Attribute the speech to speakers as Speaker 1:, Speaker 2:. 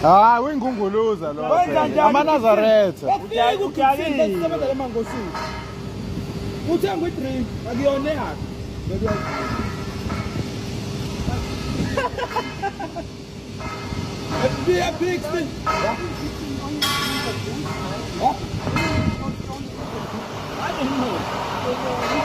Speaker 1: Hayi uyingunguluza lo. AmaNazaretha.
Speaker 2: Usebenza emangosini. Uthenga i-drink akuyona yakhe. A big thing. I didn't know.